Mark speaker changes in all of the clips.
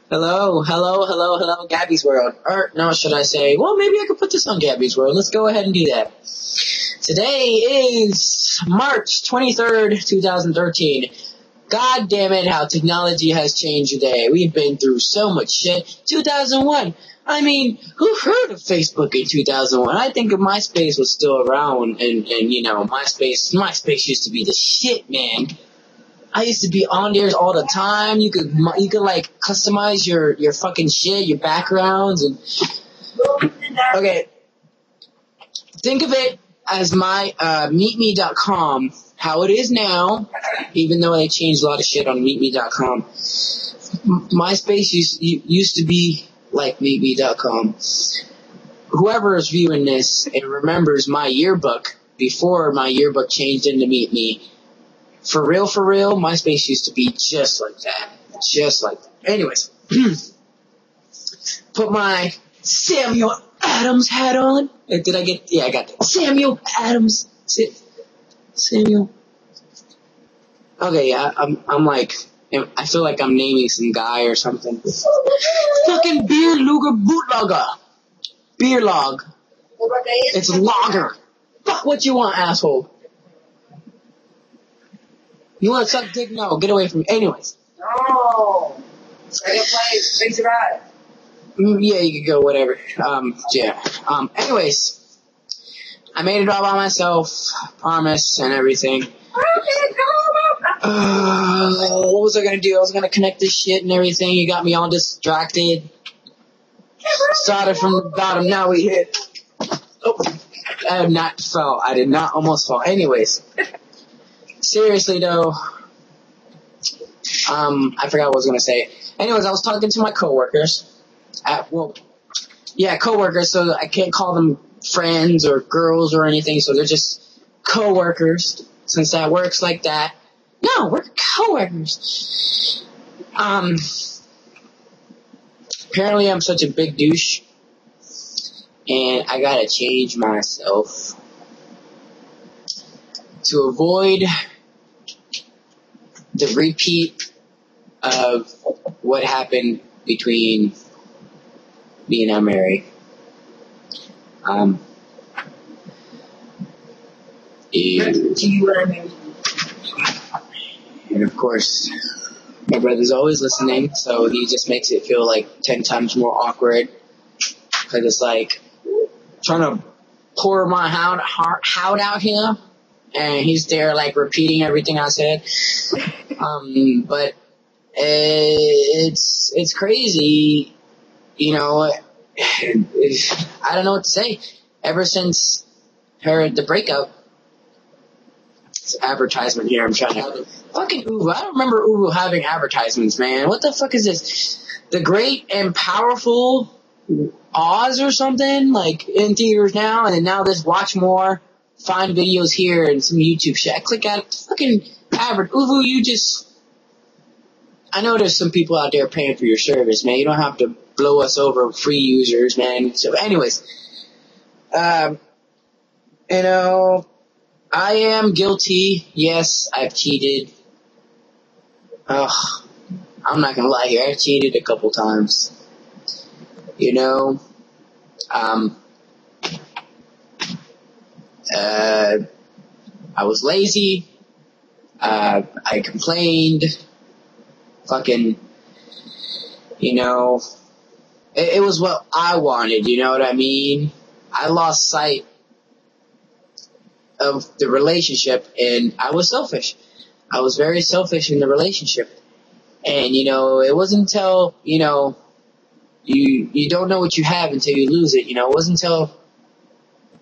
Speaker 1: Hello, Gabby's World. Or, no, should I say, well, maybe I could put this on Gabby's World. Let's go ahead and do that. Today is March 23rd, 2013. God damn it, how technology has changed today. We've been through so much shit. 2001. I mean, who heard of Facebook in 2001? I think if MySpace was still around and you know, MySpace used to be the shit, man. I used to be on there all the time. You could like customize your fucking shit, your backgrounds, and okay. Think of it as my meetme.com, how it is now, even though they changed a lot of shit on meetme.com. MySpace used to be like meetme.com. Whoever is viewing this and remembers my yearbook before my yearbook changed into MeetMe, for real, MySpace used to be just like that. Just like that. Anyways, put my Samuel Adams hat on. Did I get, yeah, I got that. Samuel Adams. Samuel. Okay, yeah, I'm like, I feel like I'm naming some guy or something. Fucking Beer Luger Bootlager. Beer log. It's lager. Fuck what you want, asshole. You want to suck dick? No, get away from me. Anyways.
Speaker 2: No. Second place. Thanks for that.
Speaker 1: Yeah, you could go, whatever. Yeah. Anyways. I made it all by myself. Promise and everything. What was I gonna do? I was gonna connect this shit and everything. You got me all distracted. Started from the bottom, now we hit. Oh. I have not fell. I did not almost fall. Anyways. Seriously though, I forgot what I was gonna say. Anyways, I was talking to my coworkers. Coworkers. So I can't call them friends or girls or anything. So they're just coworkers. Since that works like that. No, we're coworkers. Apparently I'm such a big douche, and I gotta change myself to avoid the repeat of what happened between me and Mary. And of course, my brother's always listening, so he just makes it feel like 10 times more awkward. Cause it's like, trying to pour my heart out here, and he's there like repeating everything I said. But it's crazy, you know. I don't know what to say. Ever since the breakup, it's advertisement here. I'm trying to fucking Uvu. I don't remember Uvu having advertisements, man. What the fuck is this? The Great and Powerful Oz or something, like in theaters now, and then now this watch more, find videos here, and some YouTube shit. I click out fucking average. Uvu, I know there's some people out there paying for your service, man. You don't have to blow us over, free users, man. So anyways, you know, I am guilty. Yes, I've cheated. Ugh, I'm not gonna lie here. I've cheated a couple times. You know, I was lazy. I complained. Fucking, you know, it was what I wanted, you know what I mean? I lost sight of the relationship, and I was selfish. I was very selfish in the relationship. And, you know, it wasn't until, you know, you don't know what you have until you lose it, you know. It wasn't until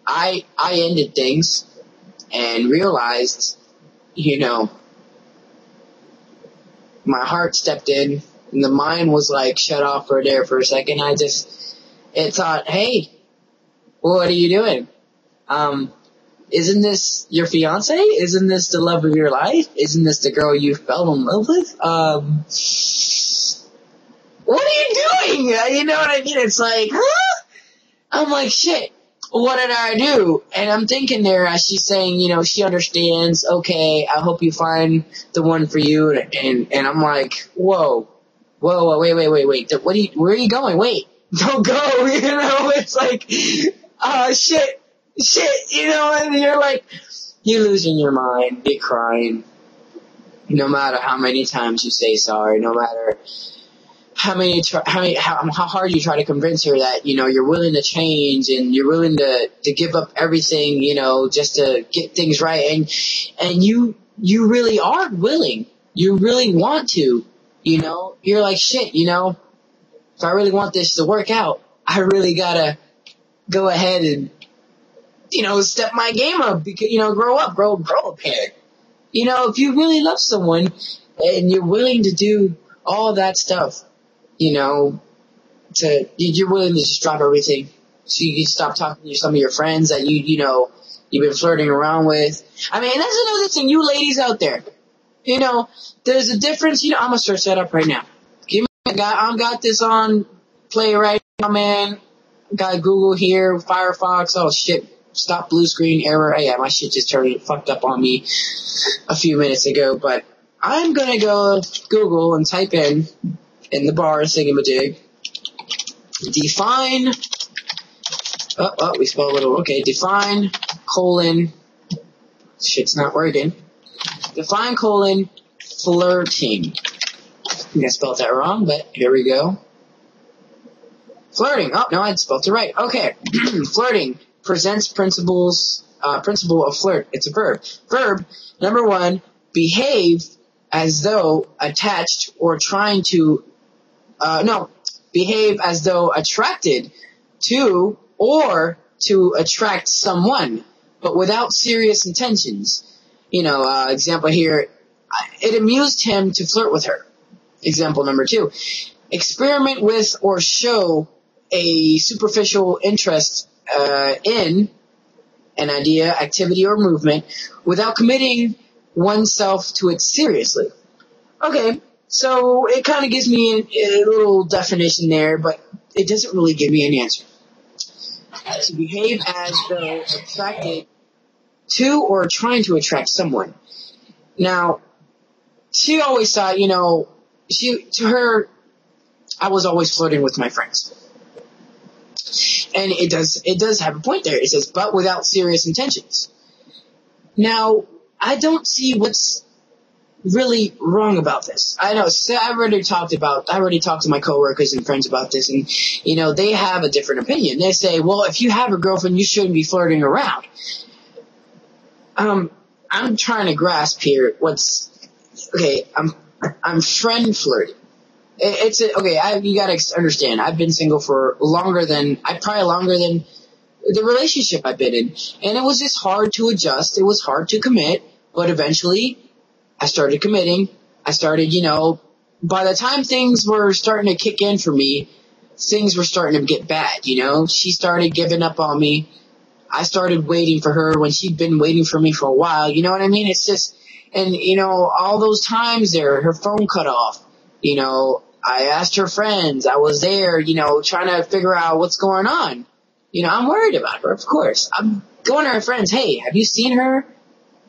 Speaker 1: I ended things and realized, you know, my heart stepped in, and the mind was like shut off for a second. It thought, hey, what are you doing? Isn't this your fiance? Isn't this the love of your life? Isn't this the girl you fell in love with? What are you doing? You know what I mean? It's like, huh? I'm like, shit. What did I do? And I'm thinking there as she's saying, you know, she understands. Okay, I hope you find the one for you. And I'm like, whoa, whoa, wait. Where are you going? Wait, don't go. You know, it's like, shit, you know, and you're like, you're losing your mind, you're crying. No matter how many times you say sorry, no matter how hard you try to convince her that, you know, you're willing to change and you're willing to give up everything, you know, just to get things right. And you really are willing. You really want to, you know, you're like, shit, you know, if I really want this to work out, I really gotta go ahead and, you know, step my game up because, you know, grow up here. You know, if you really love someone and you're willing to do all that stuff, you know, you're willing to just drop everything so you can stop talking to some of your friends that you know, you've been flirting around with. I mean, that's another thing, you ladies out there. You know, there's a difference. You know, I'm gonna search that up right now. I got this on play right now, man. Got Google here, Firefox. Oh shit. Stop blue screen error. Oh, yeah, my shit just turned fucked up on me a few minutes ago, but I'm gonna go Google and type in the bar thingamajig, define, we spelled a little, okay, define, colon, shit's not working, define, colon, flirting. I think I spelled that wrong, but here we go. Flirting, oh, no, I spelled it right, okay, flirting presents principle of flirt. It's a verb. Verb, number 1, behave as though attached or trying to, behave as though attracted to or to attract someone, but without serious intentions. You know, example here, it amused him to flirt with her. Example number 2, experiment with or show a superficial interest in an idea, activity, or movement without committing oneself to it seriously. Okay, so it kind of gives me a little definition there, but it doesn't really give me an answer. To behave as though attracted to or trying to attract someone. Now, she always thought, you know, to her, I was always flirting with my friends. And it does have a point there. It says, but without serious intentions. Now, I don't see what's really wrong about this. I know, I already talked to my coworkers and friends about this, and, you know, they have a different opinion. They say, well, if you have a girlfriend, you shouldn't be flirting around. I'm trying to grasp here I'm friend flirting. You gotta understand, I've been single for longer than the relationship I've been in. And it was just hard to adjust. It was hard to commit, but eventually I started committing. I started, you know, by the time things were starting to kick in for me, things were starting to get bad, you know. She started giving up on me. I started waiting for her when she'd been waiting for me for a while, you know what I mean? It's just, and, you know, all those times there, her phone cut off. You know, I asked her friends. I was there, you know, trying to figure out what's going on. You know, I'm worried about her, of course. I'm going to her friends. Hey, have you seen her?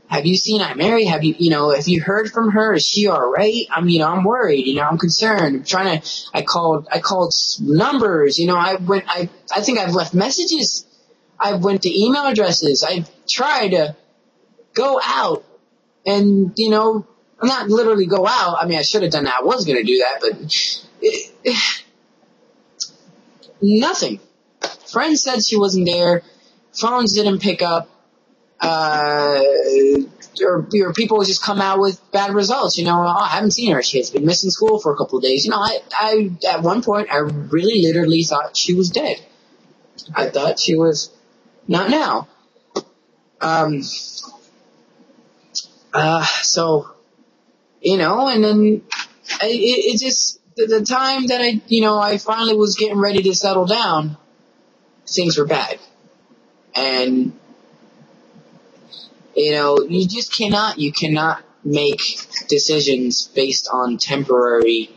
Speaker 1: Have you seen Aunt Mary? Have you heard from her? Is she all right? I'm worried. You know, I'm concerned. I called numbers. You know, I think I've left messages. I went to email addresses. I tried to go out and, you know, not literally go out. I mean, I should have done that. I was going to do that, but nothing. Friend said she wasn't there. Phones didn't pick up. Or people just come out with bad results. You know, oh, I haven't seen her. She has been missing school for a couple of days. You know, I at one point, I really literally thought she was dead. I thought she was not now. So, you know, and then it just, the time that I finally was getting ready to settle down, things were bad. And, you know, you cannot make decisions based on temporary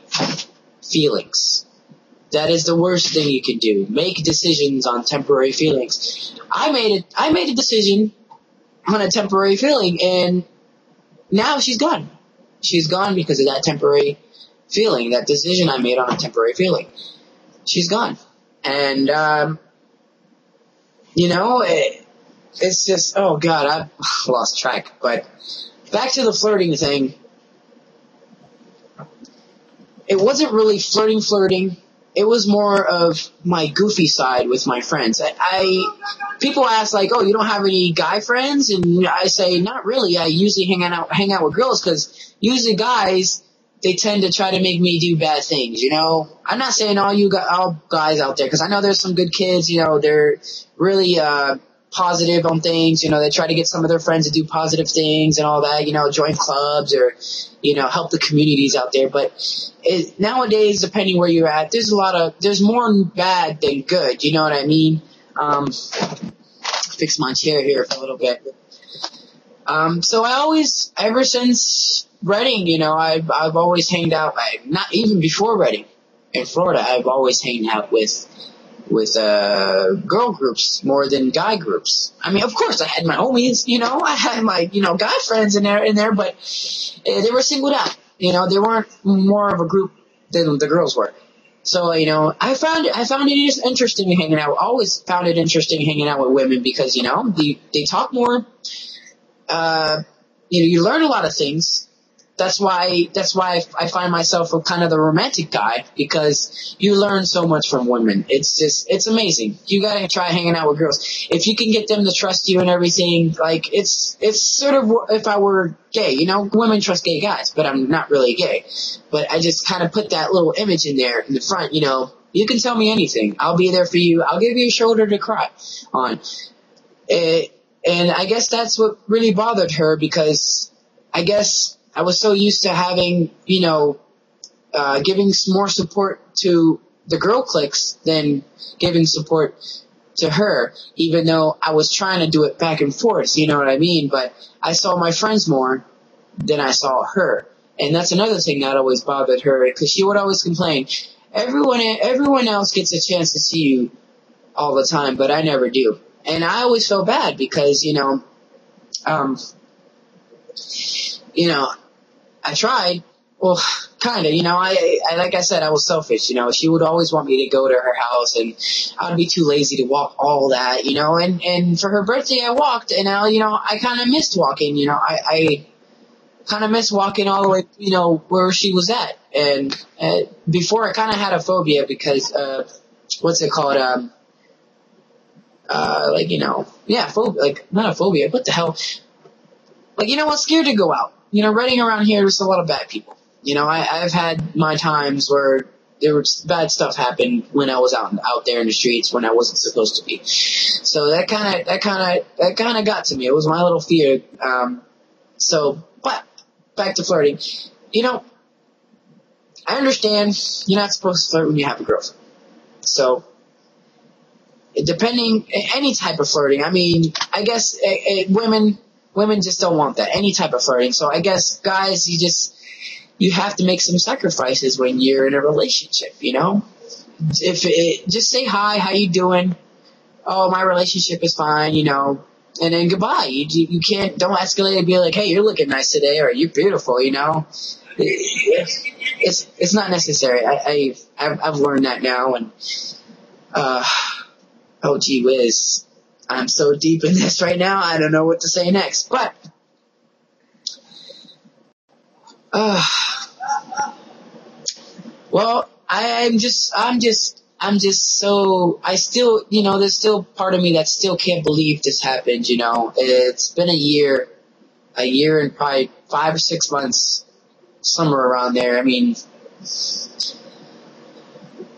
Speaker 1: feelings. That is the worst thing you can do. Make decisions on temporary feelings. I made a decision on a temporary feeling, and now she's gone. She's gone because of that temporary feeling, that decision I made on a temporary feeling. She's gone. And, it's just, oh God, I've lost track. But back to the flirting thing. It wasn't really flirting. It was more of my goofy side with my friends. People ask like, oh, you don't have any guy friends? And I say, not really. I usually hang out with girls, because usually guys, they tend to try to make me do bad things, I'm not saying all guys out there, because I know there's some good kids, they're really, positive on things, they try to get some of their friends to do positive things and all that, join clubs or, help the communities out there. But nowadays, depending where you're at, there's more bad than good, you know what I mean? Fix my chair here for a little bit. So ever since Reading, I've always hanged out, not even before Reading, in Florida, I've always hanged out with girl groups more than guy groups. I mean, of course I had my homies, I had my, guy friends in there, but they were singled out, they weren't more of a group than the girls were. So, I found it interesting hanging out. Always found it interesting hanging out with women because, they talk more, you learn a lot of things. That's why I find myself a kind of the romantic guy, because you learn so much from women. It's amazing. You gotta try hanging out with girls. If you can get them to trust you and everything, like, it's sort of if I were gay, women trust gay guys, but I'm not really gay. But I just kind of put that little image in there in the front, you can tell me anything. I'll be there for you. I'll give you a shoulder to cry on. And I guess that's what really bothered her, because I guess I was so used to having, giving more support to the girl cliques than giving support to her, even though I was trying to do it back and forth, you know what I mean? But I saw my friends more than I saw her. And that's another thing that always bothered her, because she would always complain, everyone else gets a chance to see you all the time, but I never do. And I always felt bad because, I tried. Well, kind of, I like I said, I was selfish, she would always want me to go to her house, and I'd be too lazy to walk all that, and for her birthday I walked, and now, I kind of missed walking, I kind of missed walking all the way, where she was at. And before I kind of had a phobia because, what's it called? Phobia, like, not a phobia, what the hell? Like, scared to go out. Reading around here, there's a lot of bad people. I've had my times where there was bad stuff happened when I was out there in the streets when I wasn't supposed to be. So that kind of got to me. It was my little fear. But back to flirting. I understand you're not supposed to flirt when you have a girlfriend. So, depending, any type of flirting. I mean, I guess women just don't want that, any type of flirting. So I guess guys, you have to make some sacrifices when you're in a relationship, just say hi, how you doing? Oh, my relationship is fine, and then goodbye. You don't escalate and be like, hey, you're looking nice today, or you're beautiful, It's not necessary. I've learned that now, and, oh gee whiz. I'm so deep in this right now, I don't know what to say next. But, well, I'm just so, I still, there's still part of me that still can't believe this happened, It's been a year and probably 5 or 6 months, somewhere around there. I mean,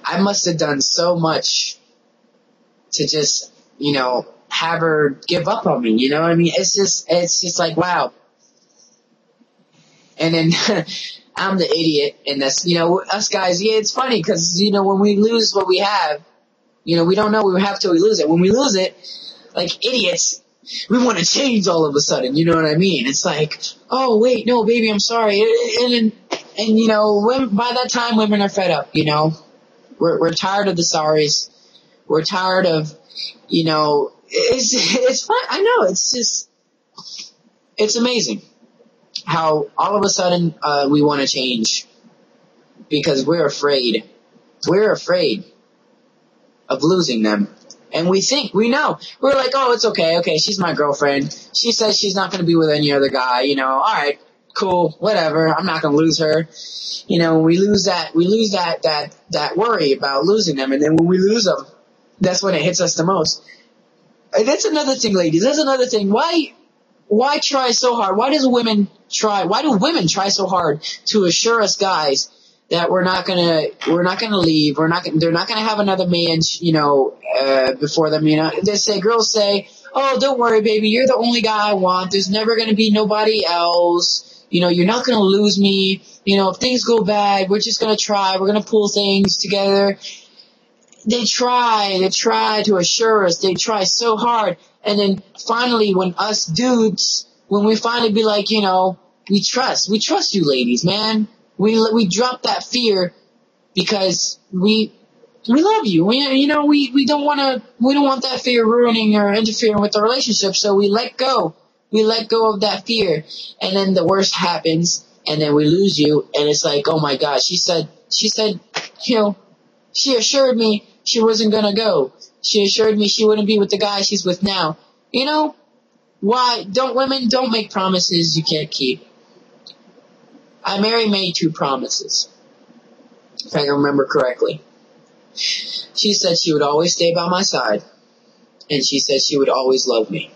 Speaker 1: I must have done so much to just, have her give up on me, I mean? It's just like, wow. And then I'm the idiot, and that's, us guys, yeah, it's funny, because, when we lose what we have, we don't know we have till we lose it. When we lose it, like idiots, we want to change all of a sudden, you know what I mean? It's like, oh, wait, no, baby, I'm sorry. And by that time, women are fed up, We're tired of the sorries. We're tired of, it's fun. I know, it's amazing how all of a sudden, we want to change. because we're afraid. We're afraid of losing them. And we know. We're like, oh, it's okay. Okay, she's my girlfriend. She says she's not going to be with any other guy, all right, cool, whatever. I'm not going to lose her. We lose that worry about losing them. And then when we lose them, that's when it hits us the most. And that's another thing, ladies. That's another thing. Why try so hard? Why do women try so hard to assure us guys that we're not gonna leave. They're not gonna have another man, before them, girls say, oh, don't worry, baby, you're the only guy I want. There's never gonna be nobody else. You're not gonna lose me. If things go bad, we're just gonna try. We're gonna pull things together. They try to assure us. They try so hard. And then finally, when us dudes, when we finally be like, we trust you ladies, man. We drop that fear because we love you. We don't want that fear ruining or interfering with the relationship. So we let go. We let go of that fear. And then the worst happens and then we lose you. And it's like, oh my God, she said, she assured me she wasn't going to go. She assured me she wouldn't be with the guy she's with now. Why women don't make promises you can't keep. Mary made 2 promises, if I can remember correctly. She said she would always stay by my side, and she said she would always love me.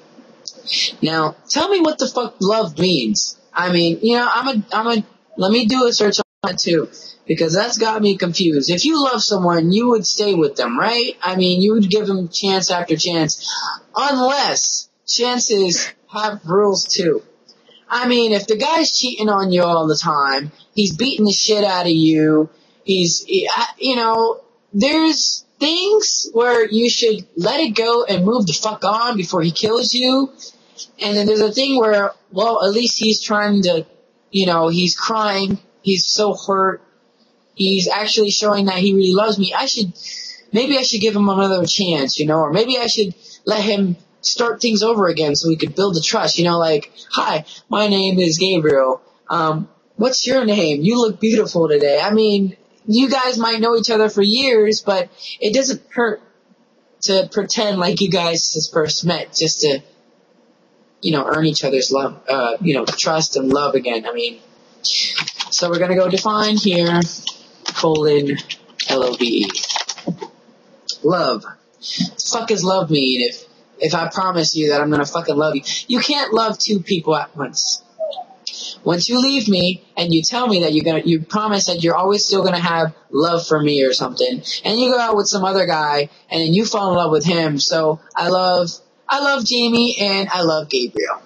Speaker 1: Now, tell me what the fuck love means. I mean, let me do a search on that too, because that's got me confused. If you love someone, you would stay with them, right? I mean, you would give them chance after chance, unless chances have rules too. I mean, if the guy's cheating on you all the time, he's beating the shit out of you, there's things where you should let it go and move the fuck on before he kills you. And then there's a thing where, well, at least he's trying to, he's crying, he's so hurt, he's actually showing that he really loves me. Maybe I should give him another chance, or maybe I should let him start things over again so we could build the trust, like, hi, my name is Gabriel. What's your name? You look beautiful today. I mean, you guys might know each other for years, but it doesn't hurt to pretend like you guys just first met just to, earn each other's love, trust and love again. I mean, so we're going to go define here, LOVE. Love. Fuck does love mean if I promise you that I'm gonna fucking love you? You can't love 2 people at once. Once you leave me and you tell me that you promise that you're always still gonna have love for me or something, and you go out with some other guy and then you fall in love with him. So I love Jamie and I love Gabriel.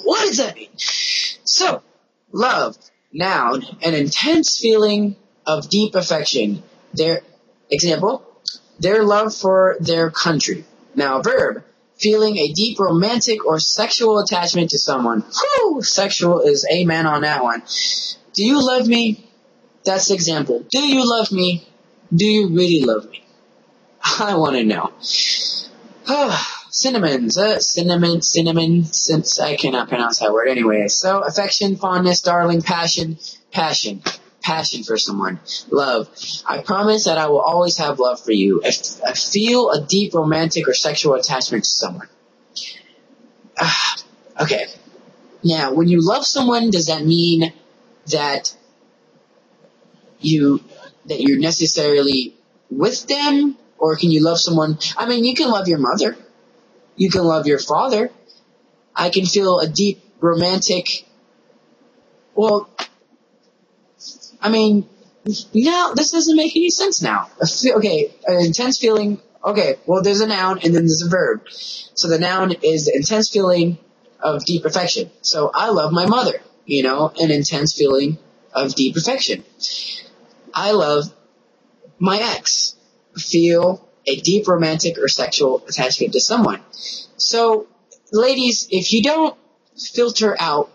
Speaker 1: What does that mean? So, love, noun, an intense feeling of deep affection. Example, their love for their country. Now, verb, feeling a deep romantic or sexual attachment to someone. Whew, sexual is amen on that one. Do you love me? That's the example. Do you love me? Do you really love me? I want to know. Synonyms. Cinnamon, since I cannot pronounce that word anyway. So, affection, fondness, darling, passion for someone. Love. I promise that I will always have love for you. I feel a deep romantic or sexual attachment to someone. Okay. Now, when you love someone, does that mean that you're necessarily with them? Or can you love someone? I mean, you can love your mother. You can love your father. I can feel a deep romantic, well, I mean, now this doesn't make any sense now. Okay, an intense feeling. Okay, well, there's a noun and then there's a verb. So the noun is the intense feeling of deep affection. So I love my mother, an intense feeling of deep affection. I love my ex. Feel a deep romantic or sexual attachment to someone. So, ladies, if you don't filter out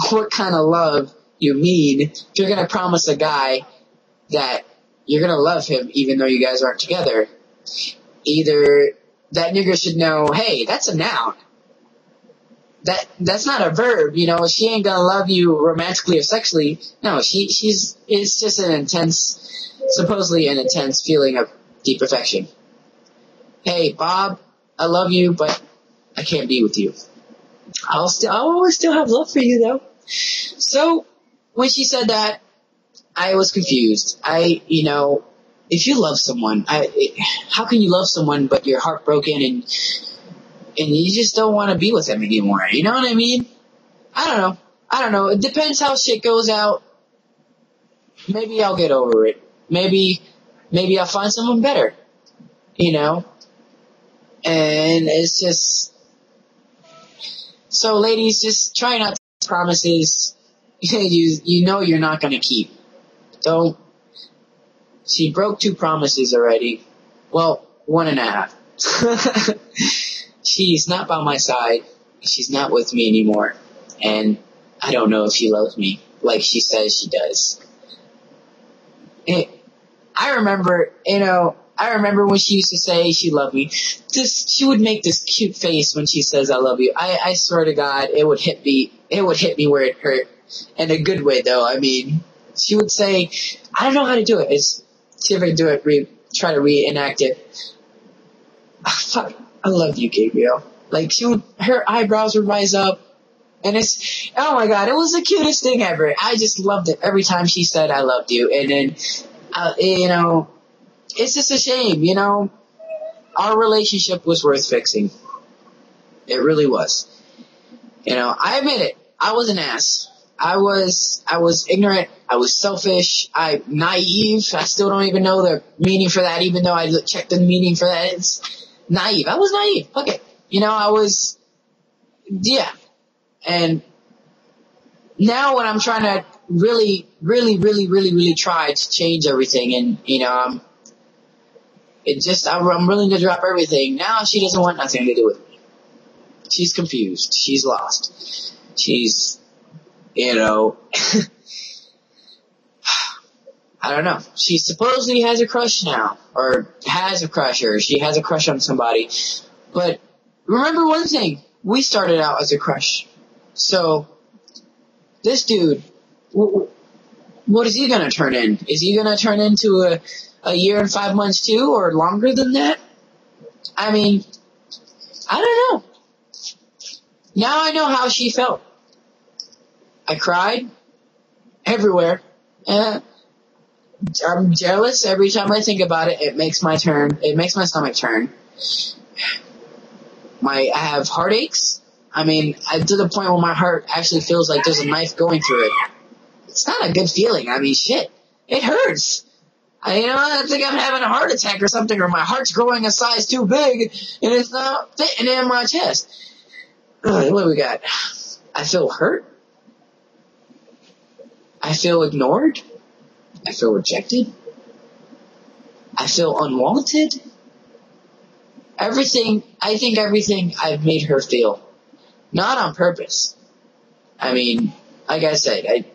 Speaker 1: what kind of love you mean, if you're going to promise a guy that you're going to love him even though you guys aren't together, either that nigger should know, hey, that's a noun. that's not a verb, you know. She ain't gonna love you romantically or sexually. No, it's just supposedly an intense feeling of deep affection. Hey, Bob, I love you, but I can't be with you. I'll always still have love for you though. So when she said that, I was confused. If you love someone, how can you love someone but you're heartbroken and you just don't want to be with them anymore? You know what I mean? I don't know. It depends how shit goes out. Maybe I'll get over it. Maybe I'll find someone better. You know? And it's just... So ladies, just try not to make promises you know you're not going to keep. Don't... She broke 2 promises already. Well, 1.5. She's not by my side. She's not with me anymore. And I don't know if she loves me like she says she does. I remember when she used to say she loved me. She would make this cute face when she says I love you. I swear to God, it would hit me where it hurt. In a good way though. I mean, she would say, I don't know how to do it. See if I can do it, try to reenact it. Fuck, I love you, Gabriel. Like, her eyebrows would rise up, and oh my God, it was the cutest thing ever. I just loved it every time she said I loved you, and then, it's just a shame, our relationship was worth fixing. It really was. I admit it, I was an ass. I was ignorant. I was selfish. I'm naive. I still don't even know the meaning for that, even though I checked the meaning for that. It's naive. I was naive. Fuck it. And now when I'm trying to really, really, really, really, really try to change everything, and, I'm willing to drop everything. Now she doesn't want nothing to do with me. She's confused. She's lost. She's, I don't know. She supposedly has a crush now, or has a crush, or she has a crush on somebody. But remember one thing, we started out as a crush. So, this dude, what is he gonna turn in? Is he gonna turn into a year and 5 months too, or longer than that? I mean, I don't know. Now I know how she felt. I cried everywhere. I'm jealous every time I think about it. It makes my stomach turn. I have heartaches. I mean, to the point where my heart actually feels like there's a knife going through it. It's not a good feeling. I mean, shit. It hurts. I think I'm having a heart attack or something, or my heart's growing a size too big, and it's not fitting in my chest. What do we got? I feel hurt. I feel ignored. I feel rejected. I feel unwanted. I think everything I've made her feel. Not on purpose. I mean, like I said, I'm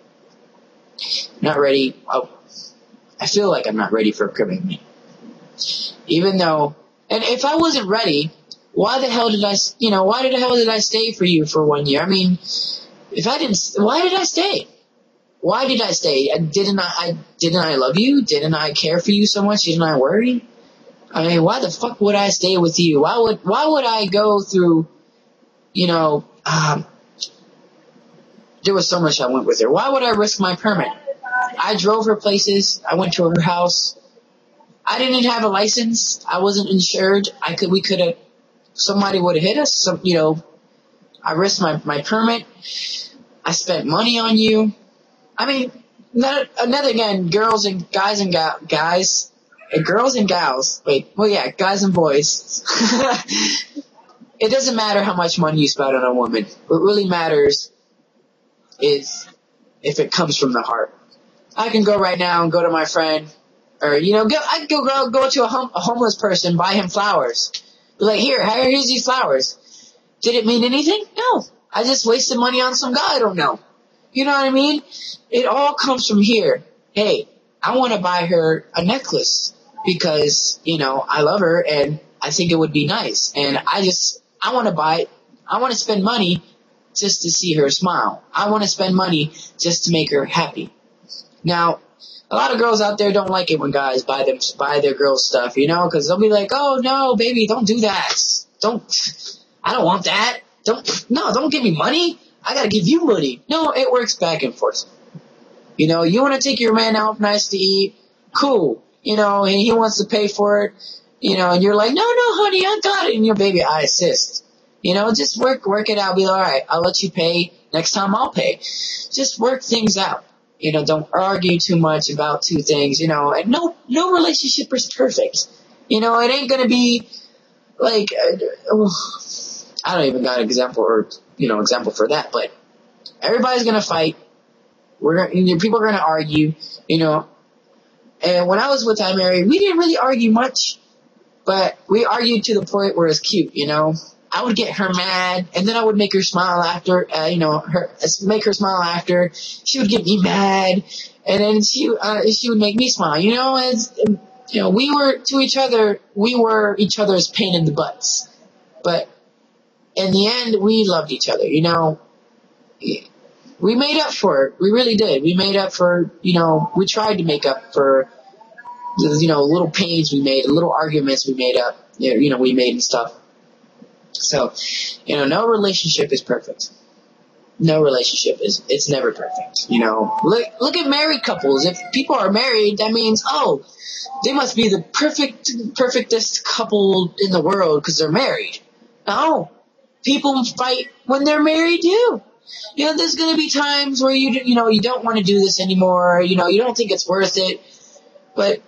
Speaker 1: not ready. I feel like I'm not ready for commitment. Even though, and if I wasn't ready, why the hell did I stay for you for 1 year? I mean, why did I stay? Why did I stay? Didn't I love you? Didn't I care for you so much? Didn't I worry? I mean, why the fuck would I stay with you? Why would I go through, there was so much I went with her. Why would I risk my permit? I drove her places. I went to her house. I didn't have a license. I wasn't insured. Somebody would have hit us. I risked my permit. I spent money on you. I mean, another again, girls and guys and guys, girls and gals. Guys and boys. It doesn't matter how much money you spend on a woman. What really matters is if it comes from the heart. I can go right now and go to my friend, or I can go to a homeless person, buy him flowers. Be like, here's these flowers. Did it mean anything? No. I just wasted money on some guy I don't know. You know what I mean? It all comes from here. Hey, I want to buy her a necklace because, I love her and I think it would be nice. And I want to buy it. I want to spend money just to see her smile. I want to spend money just to make her happy. Now, a lot of girls out there don't like it when guys buy their girls stuff, because they'll be like, "Oh no, baby, don't do that. I don't want that. Don't give me money. I gotta give you money." No, it works back and forth. You want to take your man out nice to eat, cool. And he wants to pay for it, and you're like, no, honey, I got it. And your baby, I assist. Just work it out. Be like, all right, I'll let you pay. Next time I'll pay. Just work things out. Don't argue too much about two things, and no relationship is perfect. It ain't going to be like, I don't even got an example for that, but everybody's going to fight. People are going to argue, and when I was with Mary, we didn't really argue much, but we argued to the point where it's cute, I would get her mad, and then I would make her smile after, make her smile after. She would get me mad, and then she would make me smile. We were each other's pain in the butts, but in the end, we loved each other. We made up for it. We really did. We made up for, we tried to make up for, little pains we made, little arguments we made up, we made and stuff. So, no relationship is perfect. No relationship it's never perfect. Look at married couples. If people are married, that means, they must be the perfectest couple in the world because they're married. No. People fight when they're married too. There's going to be times where you don't want to do this anymore. You don't think it's worth it. But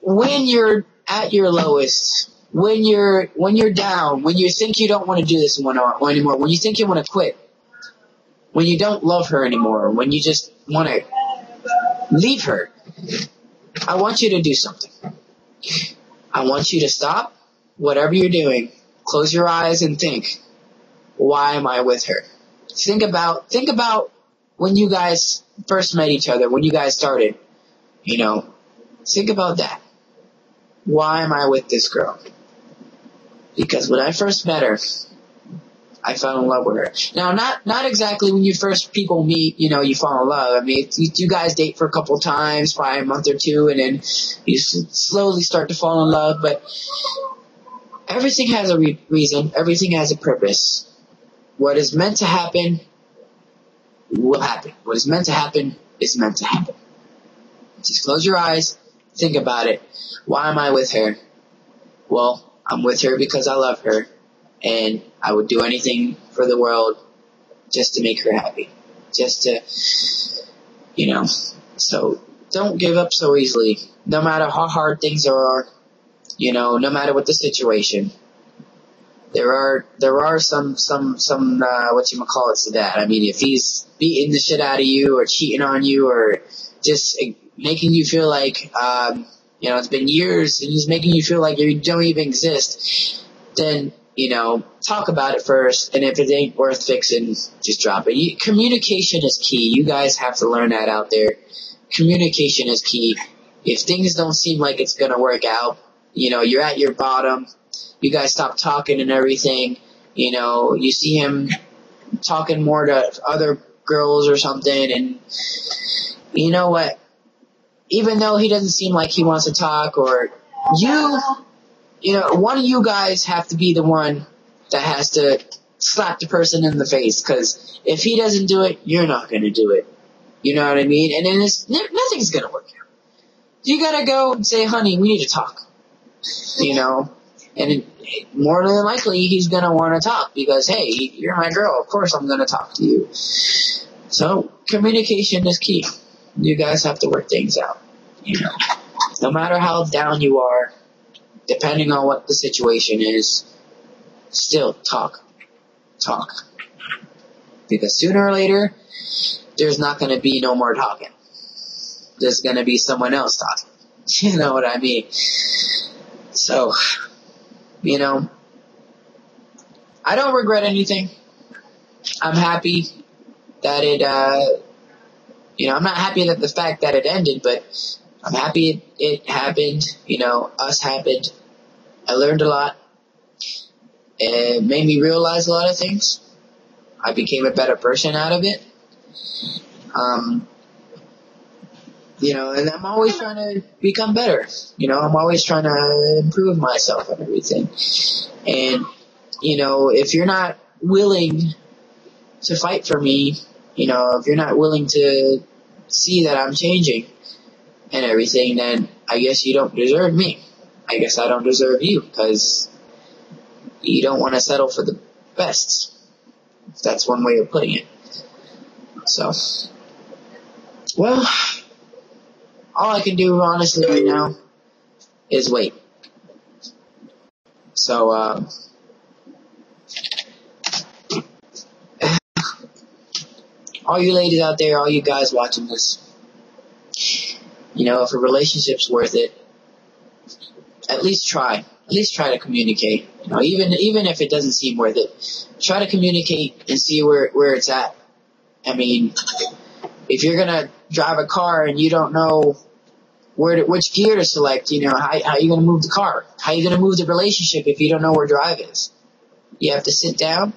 Speaker 1: when you're at your lowest, when you're down, when you think you don't want to do this anymore, when you think you want to quit, when you don't love her anymore, when you just want to leave her, I want you to do something. I want you to stop whatever you're doing, close your eyes and think, why am I with her? Think about when you guys first met each other, when you guys started, think about that. Why am I with this girl? Because when I first met her, I fell in love with her. Now, not exactly when you first people meet, you fall in love. I mean, you guys date for a couple times, probably a month or two, and then you slowly start to fall in love. But everything has a reason. Everything has a purpose. What is meant to happen will happen. What is meant to happen is meant to happen. Just close your eyes. Think about it. Why am I with her? Well, I'm with her because I love her, and I would do anything for the world just to make her happy. Just to, so don't give up so easily. No matter how hard things are, no matter what the situation. There are some whatchamacallits to that. I mean, if he's beating the shit out of you or cheating on you or just making you feel like, it's been years and he's making you feel like you don't even exist, then, talk about it first. And if it ain't worth fixing, just drop it. Communication is key. You guys have to learn that out there. Communication is key. If things don't seem like it's going to work out, you're at your bottom. You guys stop talking and everything. You see him talking more to other girls or something. And you know what? Even though he doesn't seem like he wants to talk, or one of you guys have to be the one that has to slap the person in the face. Because if he doesn't do it, you're not going to do it. You know what I mean? And then nothing's going to work out. You got to go and say, honey, we need to talk. And more than likely, he's going to want to talk because, hey, you're my girl. Of course I'm going to talk to you. So communication is key. You guys have to work things out. No matter how down you are, depending on what the situation is, still talk. Because sooner or later, there's not going to be no more talking. There's going to be someone else talking. You know what I mean? So, I don't regret anything. I'm happy that I'm not happy that the fact that it ended, but I'm happy it happened. Us happened. I learned a lot. It made me realize a lot of things. I became a better person out of it. And I'm always trying to become better. I'm always trying to improve myself and everything. And, if you're not willing to fight for me, if you're not willing to see that I'm changing and everything, then I guess you don't deserve me. I guess I don't deserve you because you don't want to settle for the best. That's one way of putting it. So, well, all I can do honestly right now is wait. So, all you ladies out there, all you guys watching this, if a relationship's worth it, at least try. At least try to communicate. Even if it doesn't seem worth it, try to communicate and see where it's at. I mean, if you're gonna drive a car and you don't know which gear to select, how are you gonna move the car? How are you gonna move the relationship if you don't know where drive is? You have to sit down,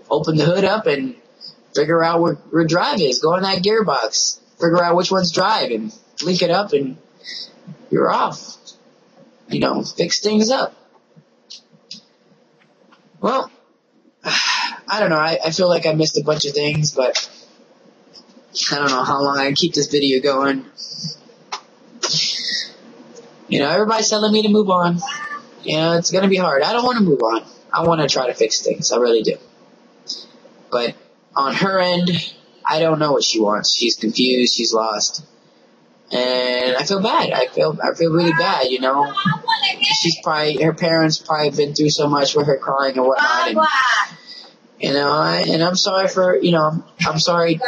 Speaker 1: open the hood up and figure out where drive is. Go in that gearbox, figure out which one's drive, and link it up, and you're off. Fix things up. Well, I don't know. I feel like I missed a bunch of things, but I don't know how long I can keep this video going. Everybody's telling me to move on. It's going to be hard. I don't want to move on. I want to try to fix things. I really do. But on her end, I don't know what she wants. She's confused. She's lost. And I feel bad. I feel really bad, her parents probably been through so much with her crying and whatnot. And I'm sorry I'm sorry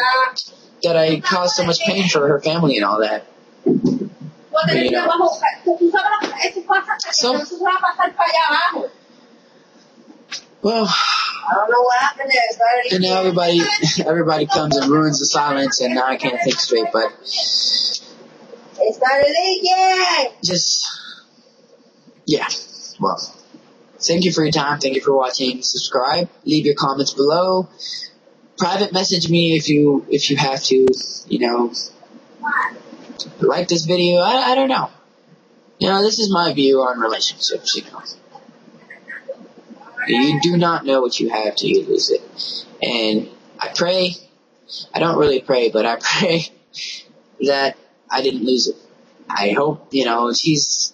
Speaker 1: that I caused so much pain for her family and all that. So, well,
Speaker 2: I don't know what happened there.
Speaker 1: and now everybody comes and ruins the silence, and now I can't think straight, but
Speaker 2: It started again.
Speaker 1: Well, thank you for your time. Thank you for watching. Subscribe. Leave your comments below. Private message me if you have to. Like this video. I don't know. This is my view on relationships. You do not know what you have till you lose it. And I pray. I don't really pray, but I pray that I didn't lose it. I hope, she's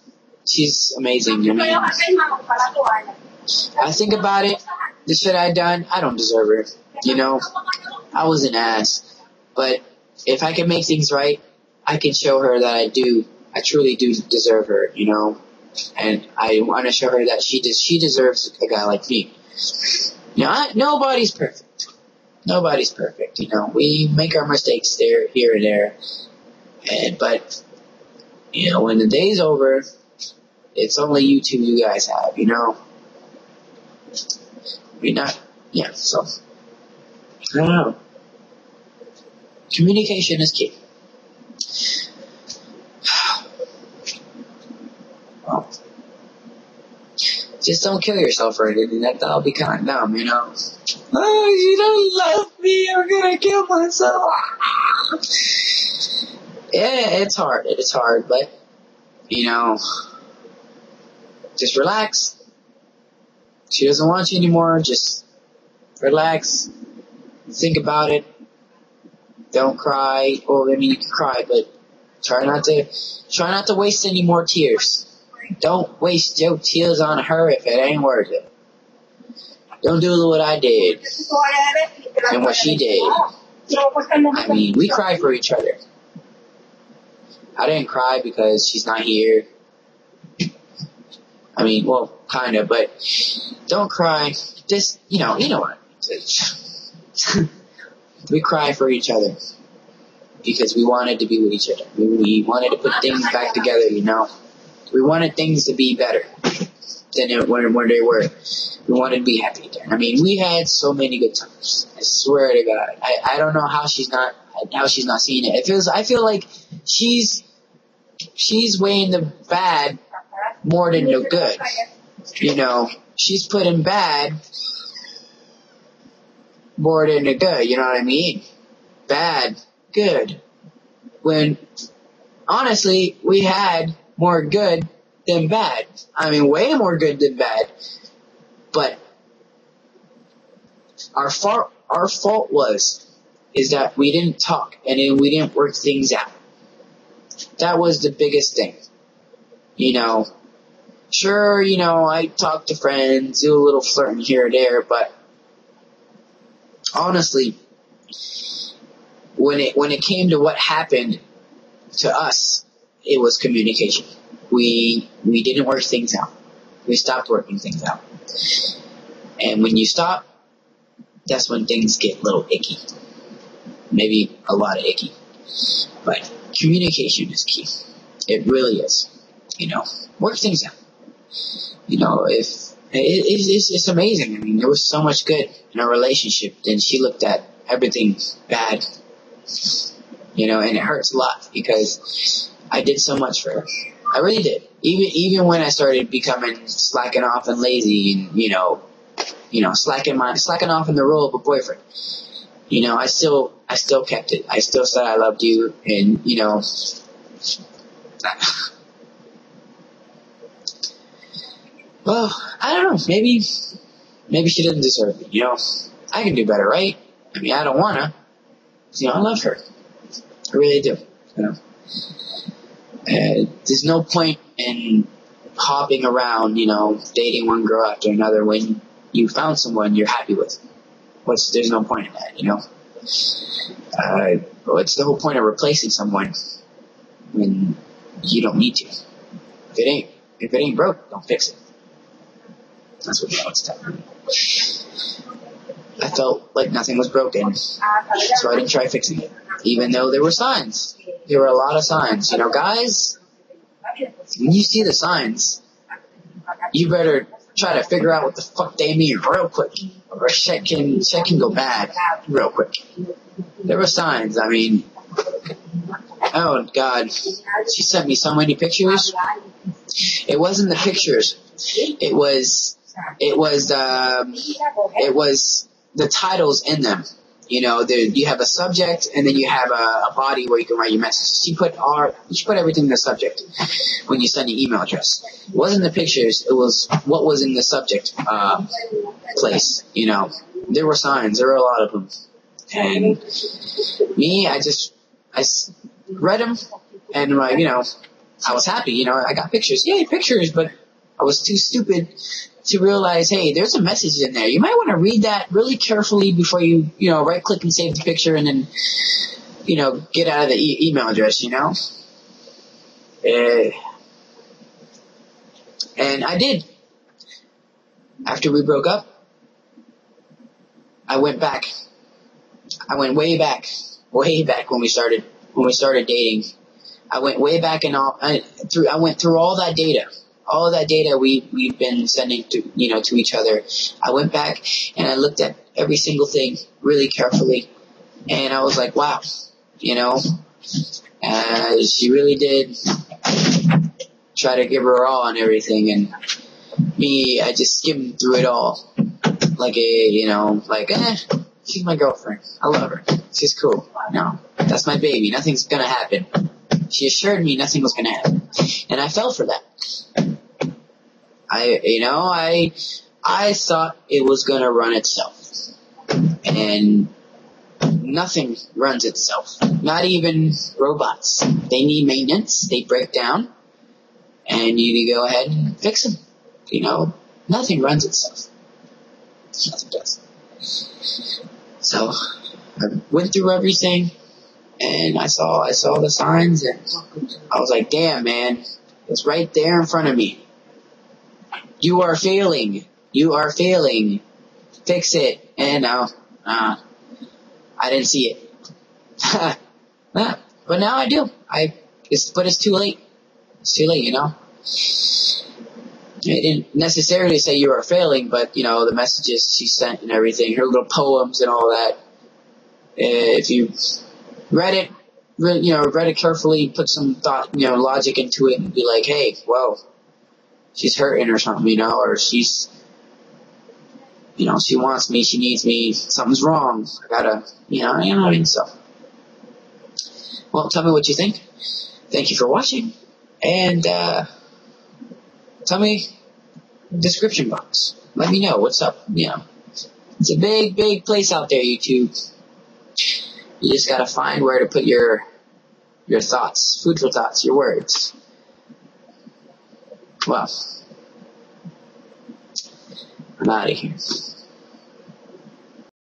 Speaker 1: amazing. I think about it, the shit I done, I don't deserve her. I was an ass. But if I can make things right, I can show her that I truly do deserve her, and I want to show her that she deserves a guy like me. Nobody's perfect. Nobody's perfect, we make our mistakes here and there. But when the day's over, it's only you two you guys have, so, I don't know. Communication is key. Well, just don't kill yourself or anything. That'll be kind of dumb, Oh, you don't love me, I'm gonna kill myself. Yeah, it's hard. It's hard, but, just relax. She doesn't want you anymore. Just relax. Think about it. Don't cry. Well, you can cry, but try not to waste any more tears. Don't waste your tears on her if it ain't worth it. Don't do what I did and what she did. I mean, we cry for each other. I didn't cry because she's not here. I mean, well, kind of, but don't cry. Just, you know what. We cry for each other because we wanted to be with each other. We wanted to put things back together, We wanted things to be better than when they were. We wanted to be happy again. I mean, we had so many good times. I swear to God. I don't know how she's not seeing it. I feel like she's weighing the bad more than the good. she's putting bad more into good, you know what I mean? Bad, good. When, honestly, we had more good than bad. I mean, way more good than bad. But our fault is that we didn't talk and then we didn't work things out. That was the biggest thing. You know, sure, you know, I talk to friends, do a little flirting here or there, but honestly, when it came to what happened to us, it was communication. We didn't work things out. We stopped working things out. And when you stop, that's when things get a little icky. Maybe a lot of icky. But communication is key. It really is. You know, work things out. You know, it's amazing. I mean, there was so much good in our relationship, and she looked at everything bad. You know, and it hurts a lot because I did so much for her. I really did. Even when I started becoming slacking off and lazy, and you know, slacking off in the role of a boyfriend. You know, I still kept it. I still said I loved you, and you know, well, I don't know. Maybe she doesn't deserve me. You know, I can do better, right? I mean, I don't wanna. You know, I love her. I really do. You know, there's no point in hopping around, you know, dating one girl after another when you found someone you're happy with. There's no point in that, you know. What's the whole point of replacing someone when you don't need to? If it ain't broke, don't fix it. That's what it's telling me. I felt like nothing was broken, so I didn't try fixing it. Even though there were signs. There were a lot of signs. You know, guys, when you see the signs, you better try to figure out what the fuck they mean real quick. Or shit can go bad real quick. There were signs. I mean, oh God, she sent me so many pictures. It wasn't the pictures. It was the titles in them. You know, you have a subject and then you have a body where you can write your message. She put everything in the subject when you send your email address. It wasn't the pictures, it was what was in the subject place. You know, there were signs, there were a lot of them. And me, I read them and you know, I was happy. You know, I got pictures. Yay, pictures, but I was too stupid to realize, hey, there's a message in there. You might want to read that really carefully before you know, right click and save the picture and then, you know, get out of the email address, you know? And I did. After we broke up, I went back. I went way back when we started dating. I went way back and I went through all that data. All that data we've been sending to each other. I went back and I looked at every single thing really carefully, and I was like, wow, you know, she really did try to give her all on everything, and me, I just skimmed through it all like she's my girlfriend. I love her. She's cool. No, that's my baby. Nothing's gonna happen. She assured me nothing was gonna happen, and I fell for that. I thought it was gonna run itself, and nothing runs itself. Not even robots. They need maintenance. They break down, and you need to go ahead and fix them. You know, nothing runs itself. Nothing does. So I went through everything, and I saw the signs, and I was like, damn, man, it's right there in front of me. You are failing. Fix it. And I didn't see it. But now I do. But it's too late. It's too late, you know. It didn't necessarily say you are failing, but you know, the messages she sent and everything, her little poems and all that. If you read it carefully, put some thought, you know, logic into it, and be like, hey, whoa, she's hurting or something, you know, or she's she wants me, she needs me, something's wrong. I gotta, so. Well, tell me what you think. Thank you for watching. And, tell me description box. Let me know what's up, It's a big, big place out there, YouTube. You just gotta find where to put your thoughts. Food for thoughts, your words. Well, I'm out of here.